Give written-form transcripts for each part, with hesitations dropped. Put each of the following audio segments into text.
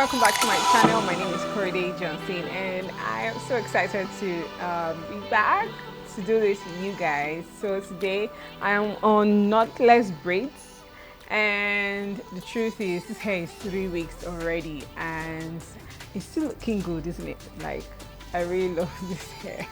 welcome back to my channel. My name is Johnson, and I am so excited to be back to do this with you guys. So today I am on Knotless Braids, and the truth is this hair is 3 weeks already and it's still looking good, isn't it? Like, I really love this hair.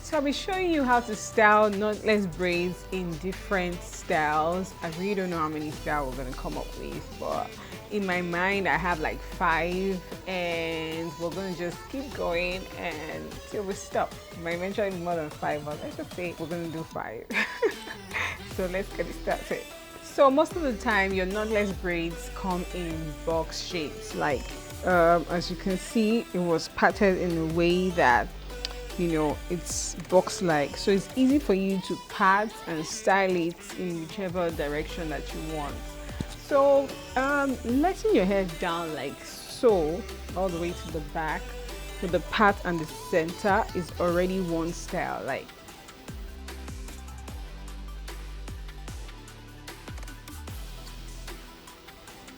So I'll be showing you how to style knotless braids in different styles. I really don't know how many styles we're gonna come up with, but in my mind I have like 5, and we're gonna just keep going until we stop. I might mention more than 5, but let's just say we're gonna do 5. So let's get it started. So most of the time your knotless braids come in box shapes. Like as you can see, it was patterned in a way that, you know, it's box like, so it's easy for you to pat and style it in whichever direction that you want. So letting your hair down like so all the way to the back with the pat and the center is already one style. Like,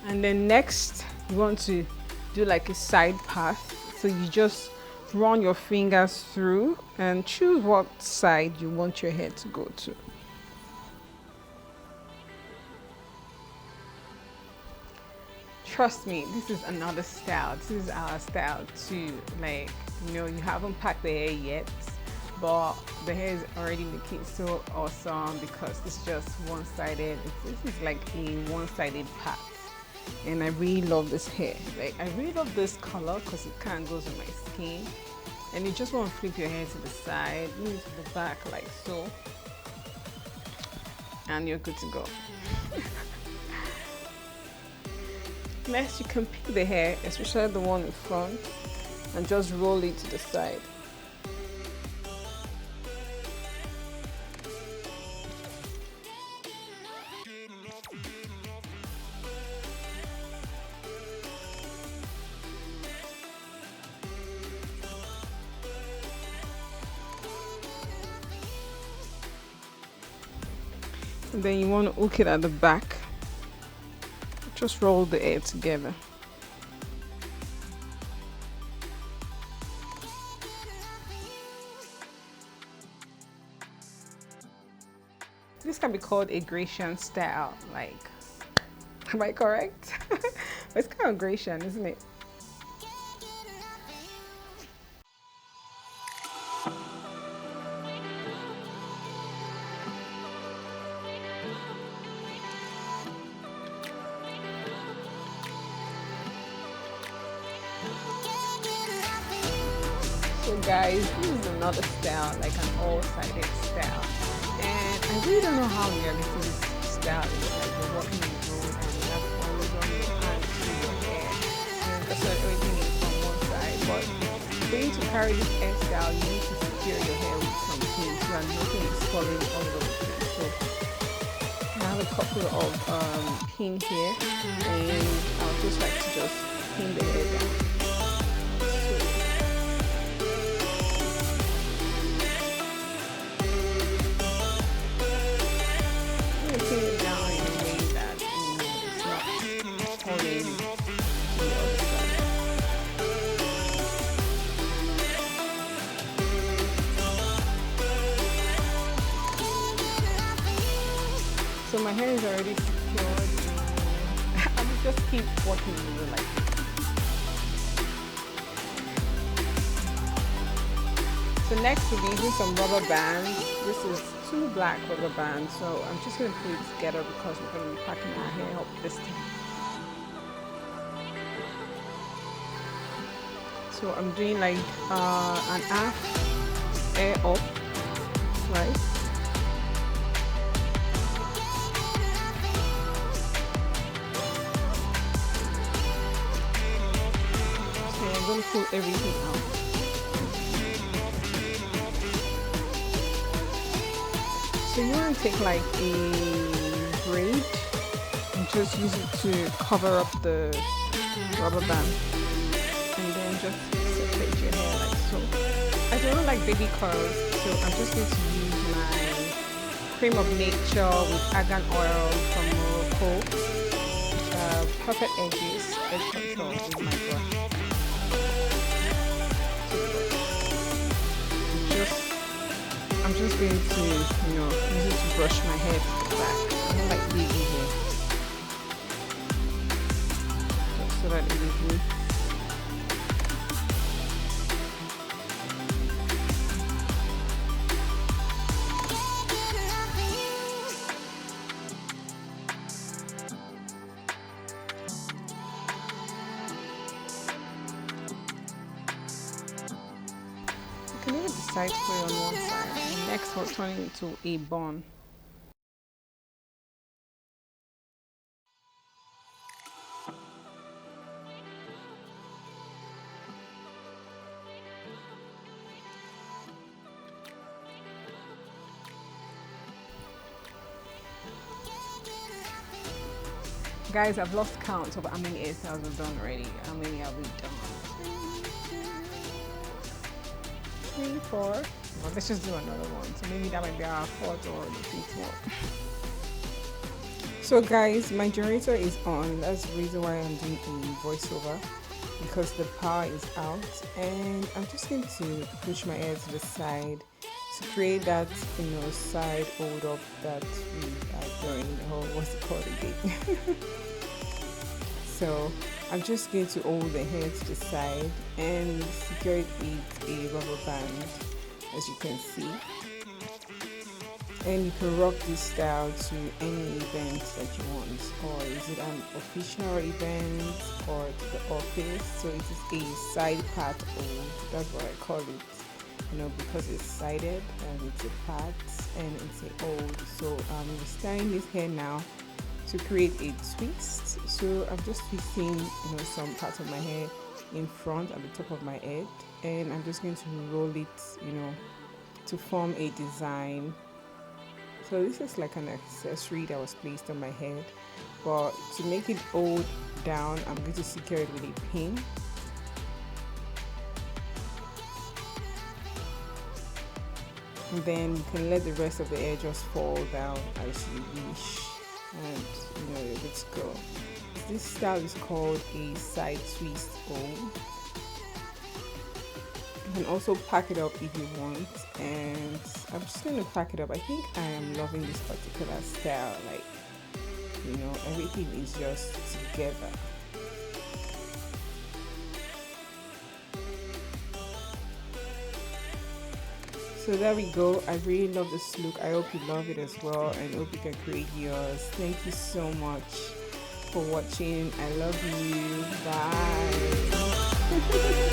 and then next you want to do like a side path, so you just run your fingers through and choose what side you want your hair to go to. Trust me, this is another style. This is our style too. Like, you know, you haven't packed the hair yet, but the hair is already looking so awesome because it's just one-sided. This is like a one-sided pat, and I really love this hair. Like, I really love this color because it kind of goes with my skin. And you just want to flip your hair to the side, move to the back like so, and you're good to go. Next, you can pick the hair, especially the one in front, and just roll it to the side. And then you want to hook it at the back. Just roll the hair together. This can be called a Grecian style. Like, am I correct? It's kind of Grecian, isn't it? So guys, this is another style, like an all-sided style, and I really don't know how realistic this style is. Like, you're walking on the road and you have to always run your hand through your hair, and that's not everything is from one side. But for you to carry this hairstyle, you need to secure your hair with some pins so that nothing is falling all over the place. So I have a couple of pins here, and I would just like to just pin the hair down. So my hair is already secured. I will just keep working with it like this. So next we'll be using some rubber bands. This is 2 black rubber bands. So I'm just going to put it together because we're going to be packing our hair up this time. So I'm doing like an half hair up, right? I'm going to pull everything out. So you want to take like a braid and just use it to cover up the rubber band, and then just separate your hair like so. I don't like baby curls, so I'm just going to use my cream of nature with argan oil from Morocco. perfect edges, edge control with my brush. Just, I'm just going to, use it to brush my hair back. I don't like wavy hair, just so that it is neat. You can even decide to put it on one side. And next, we'll turn it into a bun. Guys, I've lost count of how many hairstyles I've done already. How many have we done? 3, 4. Well, let's just do another one. So maybe that might be our 4th or the 5th one. So guys, my generator is on. That's the reason why I'm doing a voiceover, because the power is out. And I'm just going to push my hair to the side to create that, side hold up that we are doing. Oh, what's it called again? So I'm just going to hold the hair to the side and secure it with a rubber band, as you can see. And you can rock this style to any event that you want, or is it an official event or to the office. So it is a side part hold. That's what I call it, because it's sided and it's a part and it's a hold. So I'm styling this hair now to create a twist. So I'm just twisting some parts of my hair in front at the top of my head, and I'm just going to roll it to form a design. So this is like an accessory that was placed on my head, but to make it hold down, I'm going to secure it with a pin. And then you can let the rest of the hair just fall down as you wish, and you're good to go. This style is called a side twist hold. You can also pack it up if you want, and I'm just going to pack it up. I think I am loving this particular style. Like, everything is just together. So there we go. I really love this look. I hope you love it as well, and hope you can create yours. Thank you so much for watching. I love you. Bye.